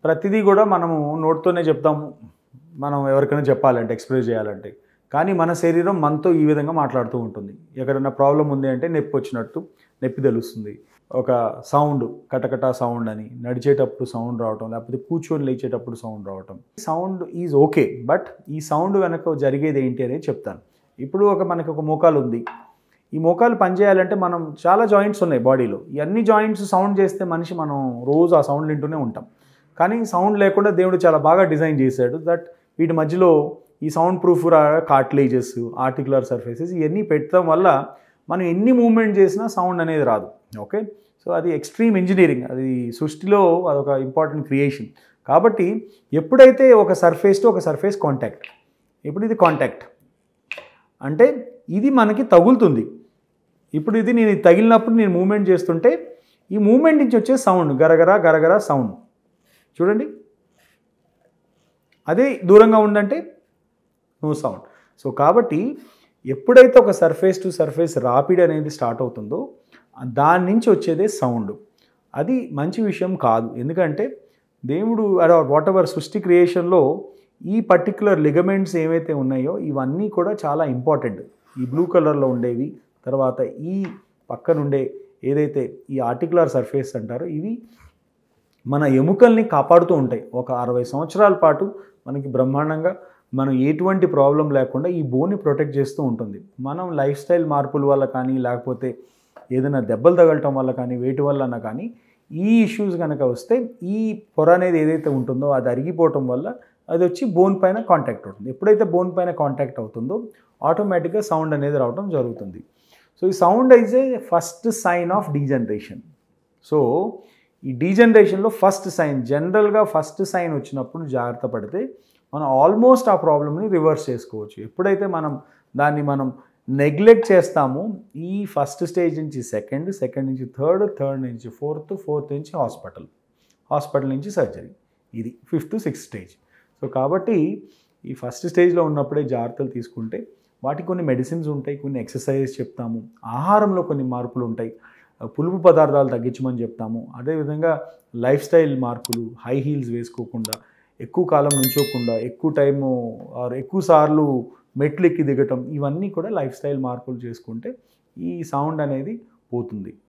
ప్రతిదీ కూడా మనము నోట్తోనే చెప్తాము. మనం ఎవరికైనా చెప్పాలంటే, ఎక్స్‌ప్రెస్ చేయాలంటే. కానీ మన శరీరం మనతో ఈ విధంగా మాట్లాడుతూ ఉంటుంది. ఎక్కడైనా ప్రాబ్లమ్ ఉంది అంటే నొప్పి వచ్చినట్టు నొప్పి తెలుస్తుంది. ఒక సౌండ్ కటకట సౌండ్ అని, నడిచేటప్పుడు సౌండ్ రావటం, లేకపోతే కూర్చొని లేచేటప్పుడు సౌండ్ రావటం. Sound is okay. బట్ ఈ సౌండ్ వెనక జరిగేది ఏంటి అనేది చెప్తాను. ఇప్పుడు మనకి ఒక మోకాలు ఉంది. ఈ మోకాలు పనిచేయాలంటే మనం చాలా జాయింట్స్ ఉన్నాయి బాడీలో. ఈ అన్ని జాయింట్స్ సౌండ్ చేస్తే మనం రోజు ఆ సౌండ్ వింటూనే ఉంటాం. కానీ సౌండ్ లేకుండా దేవుడు చాలా బాగా డిజైన్ చేశాడు. దట్ వీటి మధ్యలో ఈ sound proof cartilages, articular surfaces ఇవన్నీ పెట్టడం వల్ల మనం ఎన్ని మూవ్మెంట్ చేసినా సౌండ్ అనేది రాదు. ఓకే. సో అది ఎక్స్ట్రీమ్ ఇంజనీరింగ్. అది సృష్టిలో అదొక ఇంపార్టెంట్ క్రియేషన్. కాబట్టి ఎప్పుడైతే ఒక సర్ఫేస్ టు ఒక సర్ఫేస్ కాంటాక్ట్, ఇప్పుడు ఇది కాంటాక్ట్ అంటే ఇది మనకి తగులుతుంది. ఇప్పుడు ఇది నేను తగిలినప్పుడు నేను మూవ్మెంట్ చేస్తుంటే ఈ మూవ్మెంట్ నుంచి వచ్చే సౌండ్ గరగరా గరగరా సౌండ్ చూడండి. అదే దూరంగా ఉందంటే నో సౌండ్. సో కాబట్టి ఎప్పుడైతే ఒక సర్ఫేస్ టు సర్ఫేస్ రాపిడ్ అనేది స్టార్ట్ అవుతుందో దాని నుంచి వచ్చేదే సౌండ్. అది మంచి విషయం కాదు. ఎందుకంటే దేవుడు వాట్ ఎవర్ సృష్టి క్రియేషన్లో ఈ పర్టిక్యులర్ లిగమెంట్స్ ఏవైతే ఉన్నాయో ఇవన్నీ కూడా చాలా ఇంపార్టెంట్. ఈ బ్లూ కలర్లో ఉండేవి, తర్వాత ఈ పక్కనుండే ఏదైతే ఈ ఆర్టికులర్ సర్ఫేస్ అంటారో ఇవి మన ఎముకల్ని కాపాడుతూ ఉంటాయి. ఒక 60 సంవత్సరాల పాటు మనకి బ్రహ్మాండంగా మనం ఎటువంటి ప్రాబ్లం లేకుండా ఈ బోన్ని ప్రొటెక్ట్ చేస్తూ ఉంటుంది. మనం లైఫ్ స్టైల్ మార్పుల వల్ల కానీ, లేకపోతే ఏదైనా దెబ్బలు తగలటం వల్ల కానీ, వేటి వల్ల అన్నా కానీ ఈ ఇష్యూస్ కనుక వస్తే ఈ పొర అనేది ఏదైతే ఉంటుందో అది అరిగిపోవటం వల్ల అది వచ్చి బోన్ పైన కాంటాక్ట్ అవుతుంది. ఎప్పుడైతే బోన్ పైన కాంటాక్ట్ అవుతుందో ఆటోమేటిక్గా సౌండ్ అనేది రావడం జరుగుతుంది. సో ఈ sound is a first sign of degeneration. So ఈ డీజనరేషన్లో ఫస్ట్ సైన్, జనరల్గా ఫస్ట్ సైన్ వచ్చినప్పుడు జాగ్రత్త పడితే మనం ఆల్మోస్ట్ ఆ ప్రాబ్లమ్ని రివర్స్ చేసుకోవచ్చు. ఎప్పుడైతే దాన్ని నెగ్లెక్ట్ చేస్తామో ఈ ఫస్ట్ స్టేజ్ నుంచి సెకండ్ నుంచి థర్డ్ నుంచి ఫోర్త్ నుంచి హాస్పిటల్ నుంచి సర్జరీ, ఇది 5th 6th స్టేజ్. సో కాబట్టి ఈ ఫస్ట్ స్టేజ్లో ఉన్నప్పుడే జాగ్రత్తలు తీసుకుంటే వాటికి కొన్ని మెడిసిన్స్ ఉంటాయి, కొన్ని ఎక్సర్సైజెస్ చెప్తాము, ఆహారంలో కొన్ని మార్పులు ఉంటాయి, పులుపు పదార్థాలు తగ్గించమని చెప్తాము. అదేవిధంగా లైఫ్ స్టైల్ మార్పులు, హై హీల్స్ వేసుకోకుండా, ఎక్కువ కాలం నుంచోకుండా, ఎక్కువ టైము ఎక్కువ సార్లు మెట్లు ఎక్కి దిగటం, ఇవన్నీ కూడా లైఫ్ స్టైల్ మార్పులు చేసుకుంటే ఈ సౌండ్ అనేది పోతుంది.